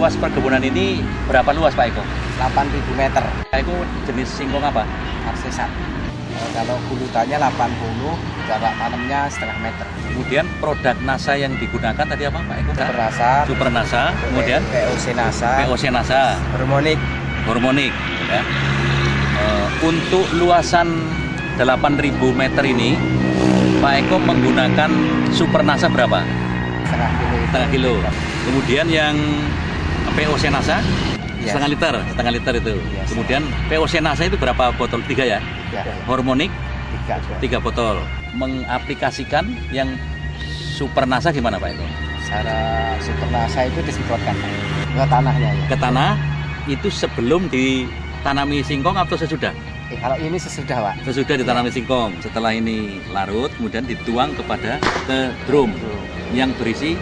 luas perkebunan ini berapa luas Pak Eko? 8.000 meter. Pak Eko jenis singkong apa? Arsesat. Kalau bulutannya 80, jarak tanamnya setengah meter. Kemudian produk NASA yang digunakan tadi apa Pak Eko? Supernasa. Supernasa. Kemudian POC NASA. POC NASA. Hormonik. Hormonik. Ya. Untuk luasan 8.000 meter ini, Pak Eko menggunakan Supernasa berapa? Setengah kilo. Kemudian yang POC NASA? Ya. Setengah liter itu. Ya, kemudian POC NASA itu berapa botol? 3 ya? Ya. Hormonik 3 botol. Mengaplikasikan yang Supernasa gimana Pak Eko? Cara Supernasa itu disemprotkan ke tanahnya ya. Ke tanah itu sebelum ditanami singkong atau sesudah? Kalau ini sesudah Pak. Sesudah ditanami singkong. Setelah ini larut, kemudian dituang ke drum yang berisi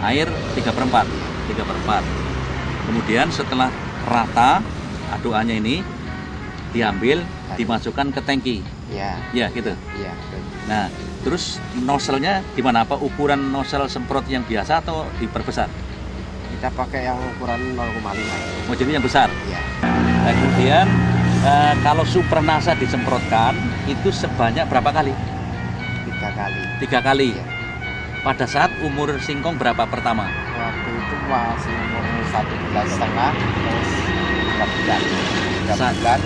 air 3/4. Kemudian setelah rata aduannya ini diambil, dimasukkan ke tangki. Ya. Ya, gitu. Iya. Nah, terus nozzle-nya gimana? Apa ukuran nozzle semprot yang biasa atau diperbesar? Kita pakai yang ukuran 0,5. Mau jadi yang besar. Iya. Nah, kemudian kalau Supernasa disemprotkan itu sebanyak berapa kali? 3 kali. 3 kali. Iya. Pada saat umur singkong berapa pertama? Waktu itu masih umur 1,5 bulan, terus 3 bulan. 3 bulan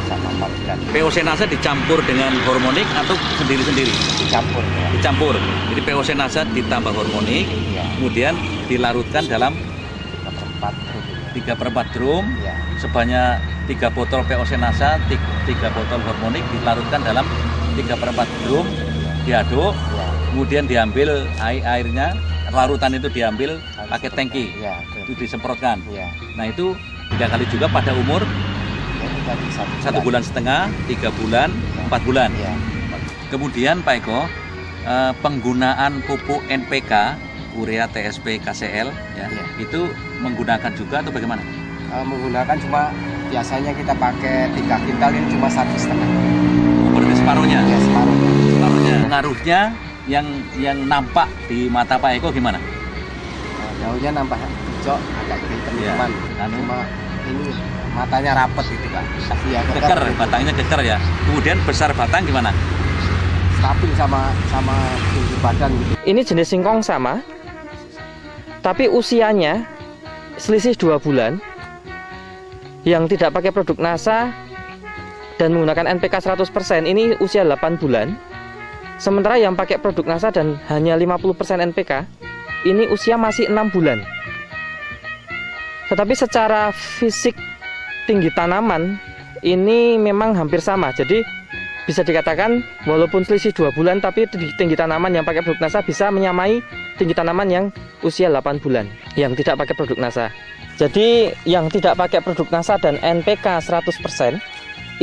sama 4 bulan. POC NASA dicampur dengan hormonik atau sendiri-sendiri? Dicampur. Ya. Dicampur. Jadi POC NASA ditambah hormonik, Iya. kemudian dilarutkan dalam 3/4 drum. 3/4 drum, Ya. sebanyak 3 botol POC NASA, 3 botol hormonik dilarutkan dalam 3/4 drum, diaduk, Ya. kemudian diambil airnya, larutan itu diambil pakai tangki, Ya. itu disemprotkan. Ya. Nah itu 3 kali juga pada umur Ya, itu tadi 1,5 bulan, 3 bulan, 4 bulan. Ya. Kemudian Pak Eko, penggunaan pupuk NPK, urea, TSP, KCL, ya, Ya. itu menggunakan juga atau bagaimana? Menggunakan cuma biasanya kita pakai 3 kintal, ini cuma 1,5. Berarti separuhnya? Ya, separuhnya. Pengaruhnya yang nampak di mata Pak Eko gimana? Daunnya nampak hijau, agak hitam-hitaman. Ya. Cuma ini matanya rapet gitu Pak. Ya, Keker, batangnya keker ya. Kemudian besar batang gimana? Stabil sama tinggi badan gitu. Ini jenis singkong sama, tapi usianya selisih 2 bulan. Yang tidak pakai produk NASA dan menggunakan NPK 100% ini usia 8 bulan. Sementara yang pakai produk NASA dan hanya 50% NPK ini usia masih 6 bulan. Tetapi secara fisik tinggi tanaman ini memang hampir sama. Jadi bisa dikatakan walaupun selisih 2 bulan tapi tinggi tanaman yang pakai produk NASA bisa menyamai tinggi tanaman yang usia 8 bulan yang tidak pakai produk NASA. Jadi yang tidak pakai produk NASA dan NPK 100%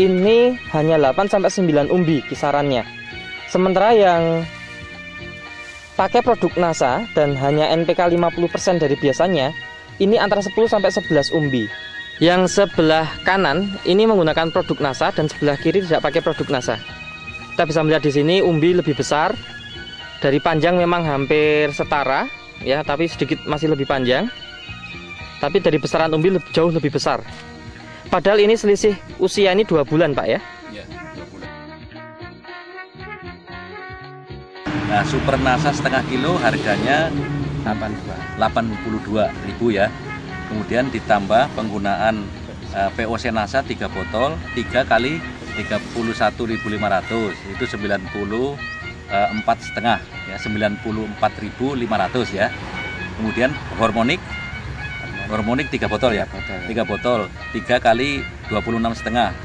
ini hanya 8-9 umbi kisarannya. Sementara yang pakai produk NASA dan hanya NPK 50% dari biasanya ini antara 10-11 umbi. Yang sebelah kanan ini menggunakan produk NASA dan sebelah kiri tidak pakai produk NASA. Kita bisa melihat di sini umbi lebih besar. Dari panjang memang hampir setara ya, tapi sedikit masih lebih panjang. Tapi dari besaran umbi jauh lebih besar. Padahal ini selisih usia ini 2 bulan Pak ya. Ya, 2 bulan. Nah, Supernasa setengah kilo harganya 82.000 ya. Kemudian ditambah penggunaan POC NASA 3 botol, 3 kali 31.500, itu 94,5 ya, 94.500 ya. Kemudian hormonik 3 botol ya, 3 botol, 3 kali 26,5,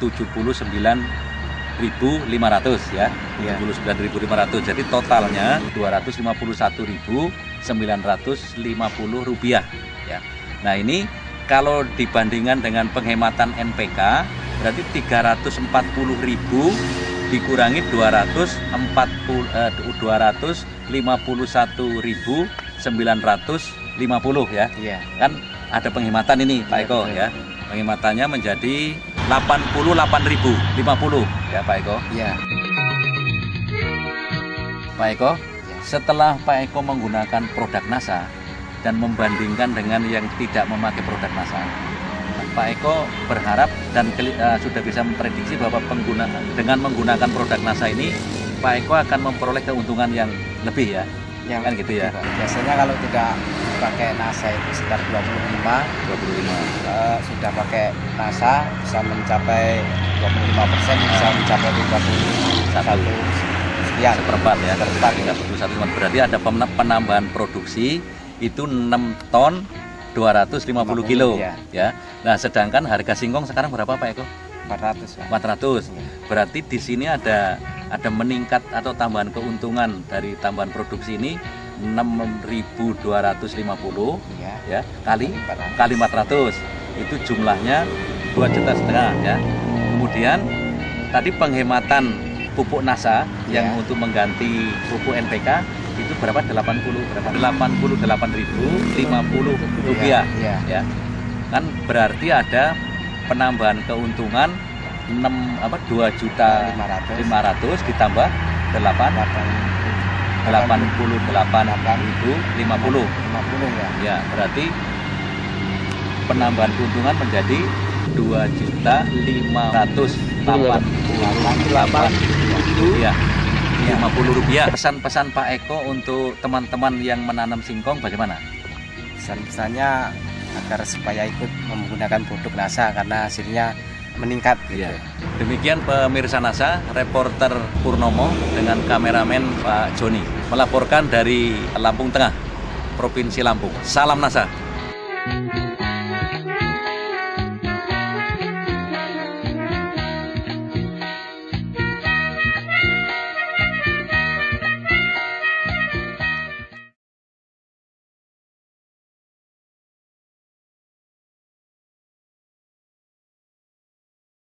79.500 ya, 79.500. Jadi totalnya 251.950 rupiah ya. Nah ini kalau dibandingkan dengan penghematan NPK berarti 340.000 dikurangi 251.950 ya. Iya. Kan ada penghematan ini Pak Eko ya. Penghematannya menjadi 88.050 ya Pak Eko. Iya. Pak Eko, setelah Pak Eko menggunakan produk NASA, dan membandingkan dengan yang tidak memakai produk NASA. Pak Eko berharap dan sudah bisa memprediksi bahwa dengan menggunakan produk NASA ini, Pak Eko akan memperoleh keuntungan yang lebih ya, kan gitu ya. Biasanya kalau tidak pakai NASA itu sekitar 25. Sudah pakai NASA bisa mencapai 25%, bisa mencapai 31 sekian. Seperempat ya, Seperempat. 31. Berarti ada penambahan produksi itu 6 ton 250 kilo ya. Nah, sedangkan harga singkong sekarang berapa Pak Eko? 400. 400. Berarti di sini ada meningkat atau tambahan keuntungan dari tambahan produksi ini 6.250 ya kali 400. Itu jumlahnya 2,5 juta ya. Kemudian tadi penghematan pupuk NASA yang untuk mengganti pupuk NPK itu berapa? 88.050 rupiah ya. Kan berarti ada penambahan keuntungan 2.500.000 ditambah 88.050 ya. Berarti penambahan keuntungan menjadi 2.588.050 rupiah. Pesan-pesan Pak Eko untuk teman-teman yang menanam singkong bagaimana? Pesan-pesannya agar supaya ikut menggunakan produk NASA karena hasilnya meningkat gitu. Ya. Demikian pemirsa NASA, reporter Purnomo dengan kameramen Pak Joni melaporkan dari Lampung Tengah, Provinsi Lampung. Salam NASA.